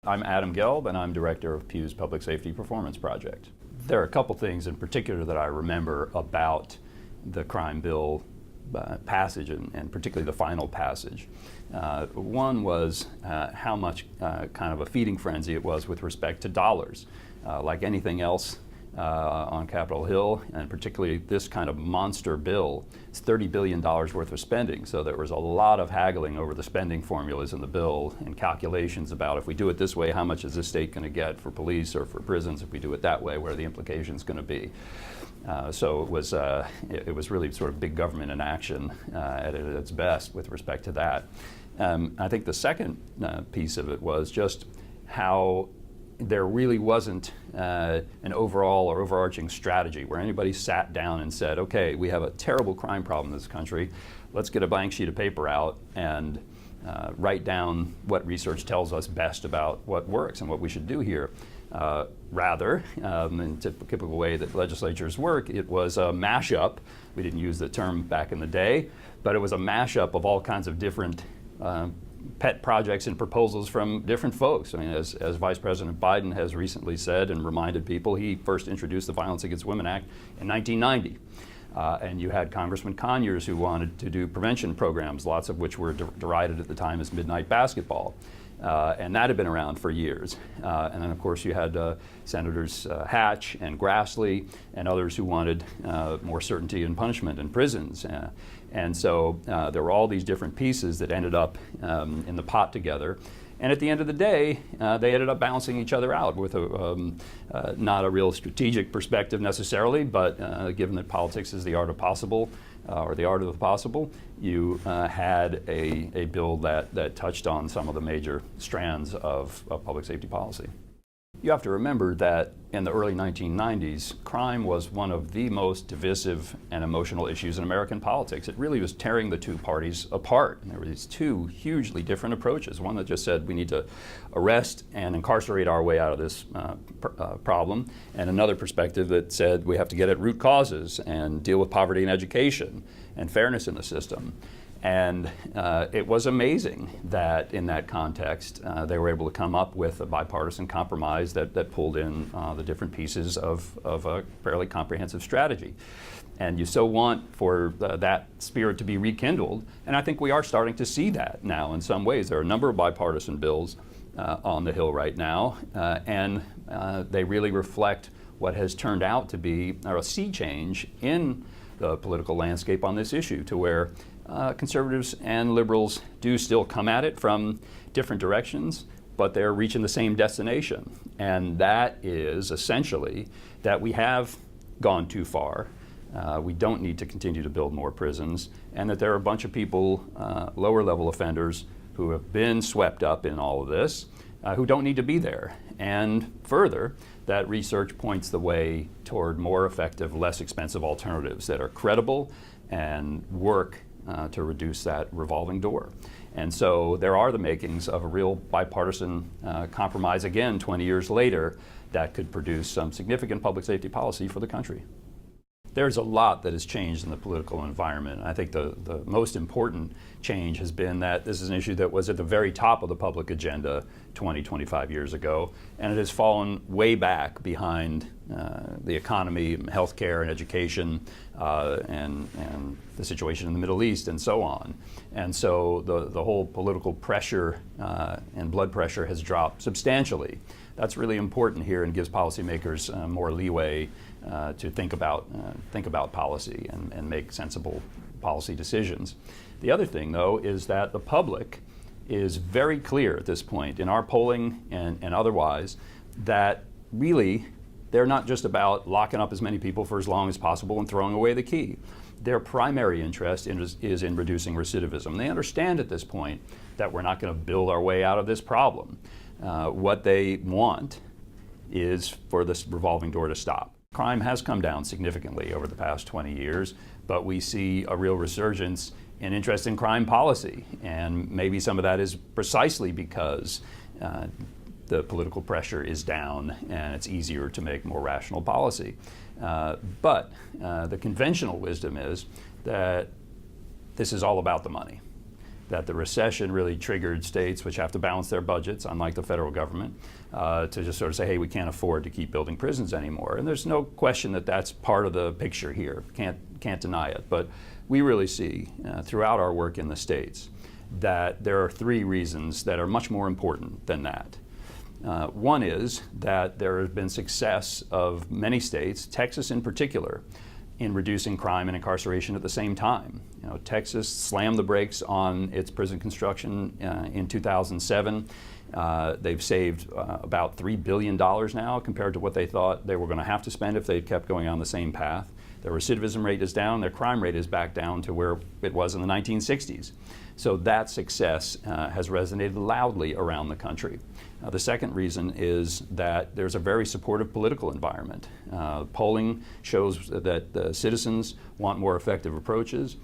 I'm Adam Gelb, and I'm director of Pew's Public Safety Performance Project. There are a couple things in particular that I remember about the crime bill passage, and particularly the final passage. One was how much kind of a feeding frenzy it was with respect to dollars. Like anything else on Capitol Hill, and particularly this kind of monster bill, it's $30 billion worth of spending. So there was a lot of haggling over the spending formulas in the bill and calculations about, if we do it this way, how much is this state going to get for police or for prisons? If we do it that way, what are the implications going to be? So it was really sort of big government in action at its best with respect to that. I think the second piece of it was just how there really wasn't an overall or overarching strategy where anybody sat down and said, okay, we have a terrible crime problem in this country. Let's get a blank sheet of paper out and write down what research tells us best about what works and what we should do here. Rather, in the typical way that legislatures work, it was a mashup. We didn't use the term back in the day, but it was a mashup of all kinds of different pet projects and proposals from different folks. I mean, as Vice President Biden has recently said and reminded people, he first introduced the Violence Against Women Act in 1990. And you had Congressman Conyers who wanted to do prevention programs, lots of which were derided at the time as midnight basketball. And that had been around for years. And then, of course, you had Senators Hatch and Grassley and others who wanted more certainty in punishment in prisons. And so there were all these different pieces that ended up in the pot together. And at the end of the day, they ended up balancing each other out with not a real strategic perspective necessarily, but given that politics is the art of possible, or the art of the possible, you had a bill that touched on some of the major strands of public safety policy. You have to remember that in the early 1990s, crime was one of the most divisive and emotional issues in American politics. It really was tearing the two parties apart. And there were these two hugely different approaches. One that just said we need to arrest and incarcerate our way out of this problem, and another perspective that said we have to get at root causes and deal with poverty and education and fairness in the system. And it was amazing that in that context they were able to come up with a bipartisan compromise that pulled in the different pieces of a fairly comprehensive strategy. And you so want for that spirit to be rekindled, and I think we are starting to see that now in some ways. There are a number of bipartisan bills on the Hill right now, and they really reflect what has turned out to be a sea change in the political landscape on this issue, to where conservatives and liberals do still come at it from different directions, but they're reaching the same destination. And that is essentially that we have gone too far. We don't need to continue to build more prisons, and that there are a bunch of people, lower level offenders, who have been swept up in all of this, who don't need to be there. And further, that research points the way toward more effective, less expensive alternatives that are credible and work to reduce that revolving door. And so there are the makings of a real bipartisan compromise again 20 years later that could produce some significant public safety policy for the country. There's a lot that has changed in the political environment. I think the most important change has been that this is an issue that was at the very top of the public agenda 20, 25 years ago, and it has fallen way back behind the economy, healthcare, and education, and the situation in the Middle East, and so on. And so the whole political pressure and blood pressure has dropped substantially. That's really important here and gives policymakers more leeway to think about policy and make sensible policy decisions. The other thing, though, is that the public is very clear at this point in our polling and otherwise that really they're not just about locking up as many people for as long as possible and throwing away the key. Their primary interest is in reducing recidivism. They understand at this point that we're not going to build our way out of this problem. What they want is for this revolving door to stop. Crime has come down significantly over the past 20 years, but we see a real resurgence in interest in crime policy. And maybe some of that is precisely because the political pressure is down and it's easier to make more rational policy. But the conventional wisdom is that this is all about the money. that the recession really triggered states, which have to balance their budgets, unlike the federal government, to just sort of say, hey, we can't afford to keep building prisons anymore. And there's no question that that's part of the picture here. Can't deny it. But we really see throughout our work in the states that there are three reasons that are much more important than that. One is that there has been success of many states, Texas in particular, in reducing crime and incarceration at the same time. You know, Texas slammed the brakes on its prison construction in 2007. They've saved about $3 billion now compared to what they thought they were going to have to spend if they kept going on the same path. Their recidivism rate is down, their crime rate is back down to where it was in the 1960s. So that success has resonated loudly around the country. The second reason is that there's a very supportive political environment. Polling shows that the citizens want more effective approaches.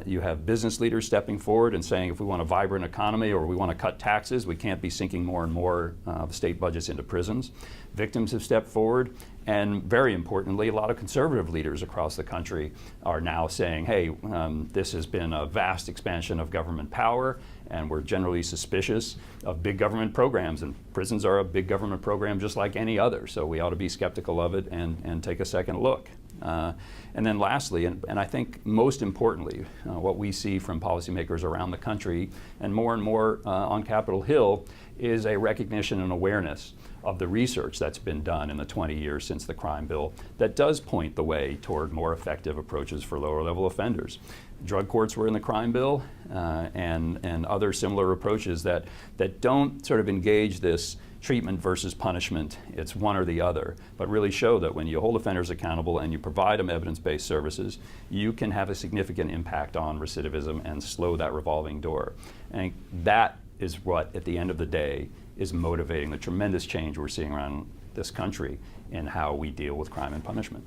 You have business leaders stepping forward and saying if we want a vibrant economy or we want to cut taxes, we can't be sinking more and more of state budgets into prisons. Victims have stepped forward, and very importantly, a lot of conservative leaders across the country are now saying, hey, this has been a vast expansion of government power, and we're generally suspicious of big government programs, and prisons are a big government program just like any other, so we ought to be skeptical of it and take a second look. And then lastly, and I think most importantly, what we see from policymakers around the country and more on Capitol Hill is a recognition and awareness of the research that's been done in the 20 years since the crime bill that does point the way toward more effective approaches for lower level offenders. Drug courts were in the crime bill and other similar approaches that don't sort of engage this treatment versus punishment, it's one or the other, but really show that when you hold offenders accountable and you provide them evidence-based services, you can have a significant impact on recidivism and slow that revolving door. And that is what, at the end of the day, is motivating the tremendous change we're seeing around this country in how we deal with crime and punishment.